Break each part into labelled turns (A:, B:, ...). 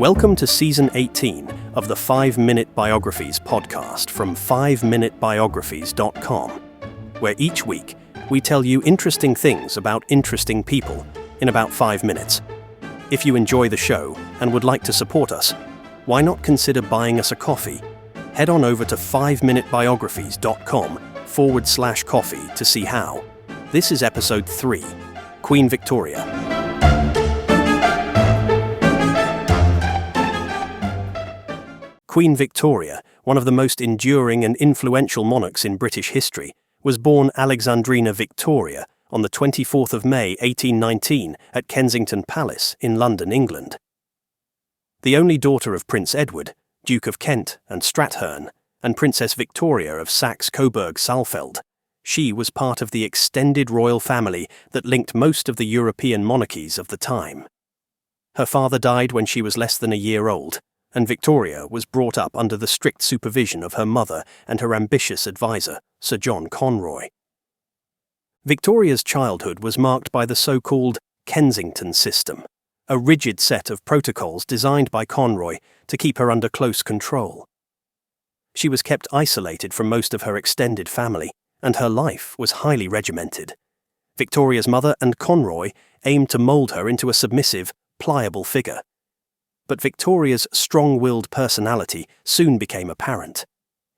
A: Welcome to Season 18 of the 5-Minute Biographies podcast from 5minutebiographies.com, where each week we tell you interesting things about interesting people in about 5 minutes. If you enjoy the show and would like to support us, why not consider buying us a coffee? Head on over to 5minutebiographies.com/coffee to see how. This is episode 3, Queen Victoria. Queen Victoria, one of the most enduring and influential monarchs in British history, was born Alexandrina Victoria on the 24th of May 1819 at Kensington Palace in London, England. The only daughter of Prince Edward, Duke of Kent and Strathearn, and Princess Victoria of Saxe-Coburg-Saalfeld, she was part of the extended royal family that linked most of the European monarchies of the time. Her father died when she was less than a year old, and Victoria was brought up under the strict supervision of her mother and her ambitious advisor, Sir John Conroy. Victoria's childhood was marked by the so-called Kensington system, a rigid set of protocols designed by Conroy to keep her under close control. She was kept isolated from most of her extended family, and her life was highly regimented. Victoria's mother and Conroy aimed to mould her into a submissive, pliable figure. But Victoria's strong-willed personality soon became apparent.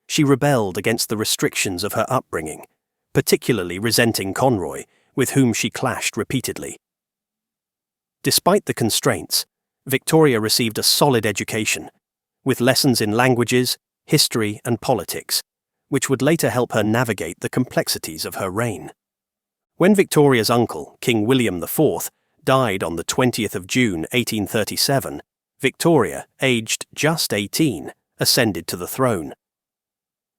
A: She rebelled against the restrictions of her upbringing, particularly resenting Conroy, with whom she clashed repeatedly. Despite the constraints, Victoria received a solid education, with lessons in languages, history, and politics, which would later help her navigate the complexities of her reign. When Victoria's uncle, King William IV, died on the 20th of June 1837, Victoria, aged just 18, ascended to the throne.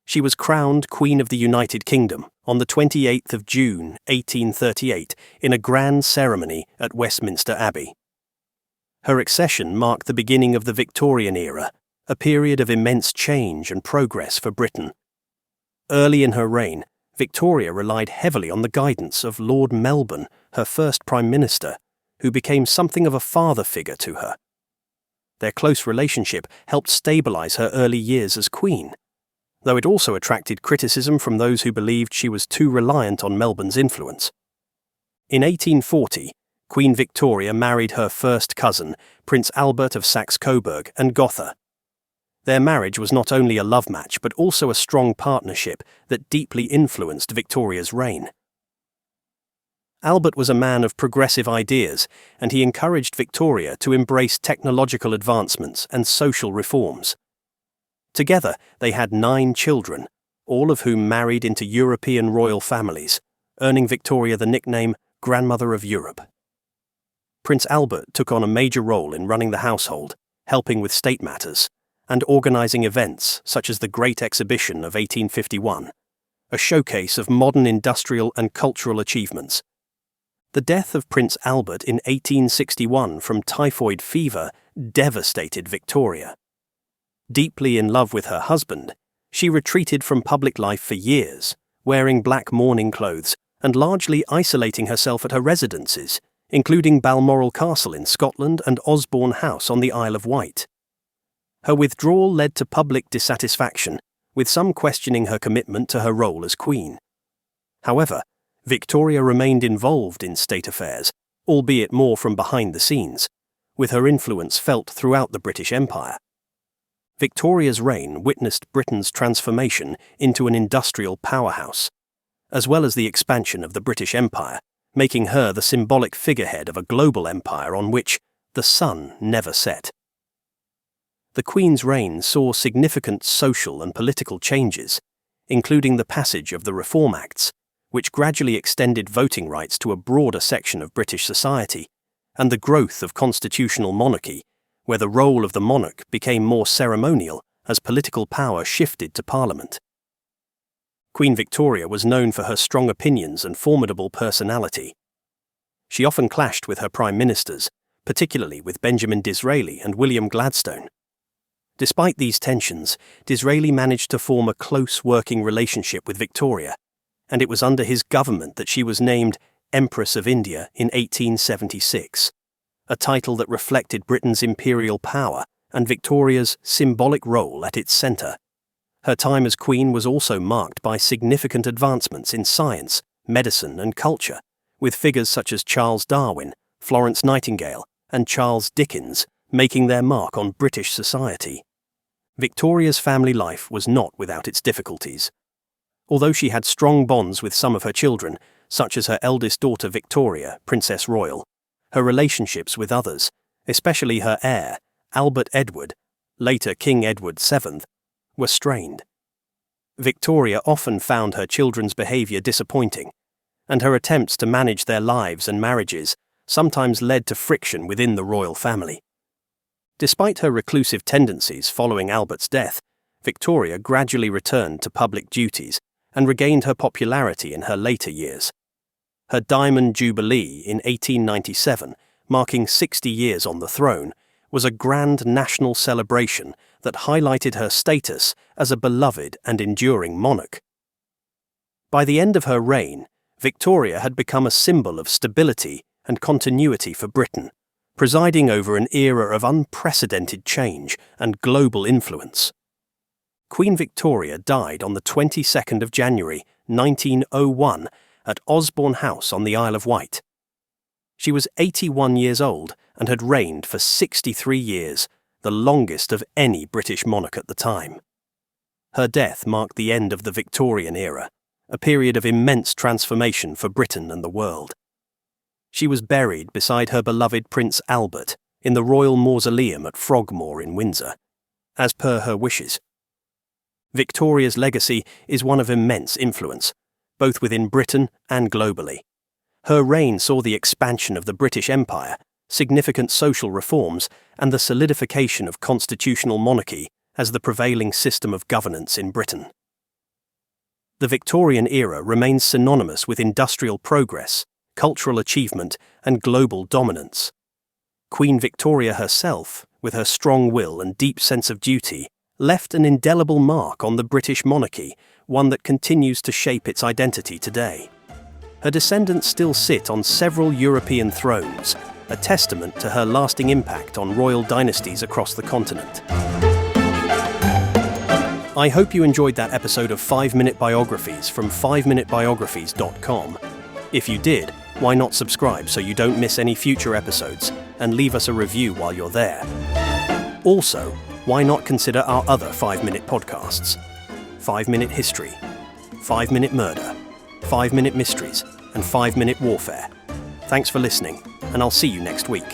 A: She was crowned Queen of the United Kingdom on the 28th of June 1838 in a grand ceremony at Westminster Abbey. Her accession marked the beginning of the Victorian era, a period of immense change and progress for Britain. Early in her reign, Victoria relied heavily on the guidance of Lord Melbourne, her first Prime Minister, who became something of a father figure to her. Their close relationship helped stabilize her early years as Queen, though it also attracted criticism from those who believed she was too reliant on Melbourne's influence. In 1840, Queen Victoria married her first cousin, Prince Albert of Saxe-Coburg and Gotha. Their marriage was not only a love match but also a strong partnership that deeply influenced Victoria's reign. Albert was a man of progressive ideas, and he encouraged Victoria to embrace technological advancements and social reforms. Together, they had 9 children, all of whom married into European royal families, earning Victoria the nickname Grandmother of Europe. Prince Albert took on a major role in running the household, helping with state matters, and organizing events such as the Great Exhibition of 1851, a showcase of modern industrial and cultural achievements. The death of Prince Albert in 1861 from typhoid fever devastated Victoria. Deeply in love with her husband, she retreated from public life for years, wearing black mourning clothes and largely isolating herself at her residences, including Balmoral Castle in Scotland and Osborne House on the Isle of Wight. Her withdrawal led to public dissatisfaction, with some questioning her commitment to her role as Queen. However, Victoria remained involved in state affairs, albeit more from behind the scenes, with her influence felt throughout the British Empire. Victoria's reign witnessed Britain's transformation into an industrial powerhouse, as well as the expansion of the British Empire, making her the symbolic figurehead of a global empire on which the sun never set. The Queen's reign saw significant social and political changes, including the passage of the Reform Acts, which gradually extended voting rights to a broader section of British society, and the growth of constitutional monarchy, where the role of the monarch became more ceremonial as political power shifted to Parliament. Queen Victoria was known for her strong opinions and formidable personality. She often clashed with her prime ministers, particularly with Benjamin Disraeli and William Gladstone. Despite these tensions, Disraeli managed to form a close working relationship with Victoria, and it was under his government that she was named Empress of India in 1876, a title that reflected Britain's imperial power and Victoria's symbolic role at its centre. Her time as Queen was also marked by significant advancements in science, medicine and culture, with figures such as Charles Darwin, Florence Nightingale and Charles Dickens making their mark on British society. Victoria's family life was not without its difficulties. Although she had strong bonds with some of her children, such as her eldest daughter Victoria, Princess Royal, her relationships with others, especially her heir, Albert Edward, later King Edward VII, were strained. Victoria often found her children's behaviour disappointing, and her attempts to manage their lives and marriages sometimes led to friction within the royal family. Despite her reclusive tendencies following Albert's death, Victoria gradually returned to public duties and regained her popularity in her later years. Her Diamond Jubilee in 1897, marking 60 years on the throne, was a grand national celebration that highlighted her status as a beloved and enduring monarch. By the end of her reign, Victoria had become a symbol of stability and continuity for Britain, presiding over an era of unprecedented change and global influence. Queen Victoria died on the 22nd of January 1901 at Osborne House on the Isle of Wight. She was 81 years old and had reigned for 63 years, the longest of any British monarch at the time. Her death marked the end of the Victorian era, a period of immense transformation for Britain and the world. She was buried beside her beloved Prince Albert in the Royal Mausoleum at Frogmore in Windsor, as per her wishes. Victoria's legacy is one of immense influence, both within Britain and globally. Her reign saw the expansion of the British Empire, significant social reforms, and the solidification of constitutional monarchy as the prevailing system of governance in Britain. The Victorian era remains synonymous with industrial progress, cultural achievement, and global dominance. Queen Victoria herself, with her strong will and deep sense of duty, left an indelible mark on the British monarchy, one that continues to shape its identity today. Her descendants still sit on several European thrones, a testament to her lasting impact on royal dynasties across the continent. I hope you enjoyed that episode of 5-Minute Biographies from 5minutebiographies.com. If you did, why not subscribe so you don't miss any future episodes, and leave us a review while you're there. Also, why not consider our other 5-minute podcasts? 5-Minute History, 5-Minute Murder, 5-Minute Mysteries, and 5-Minute Warfare. Thanks for listening, and I'll see you next week.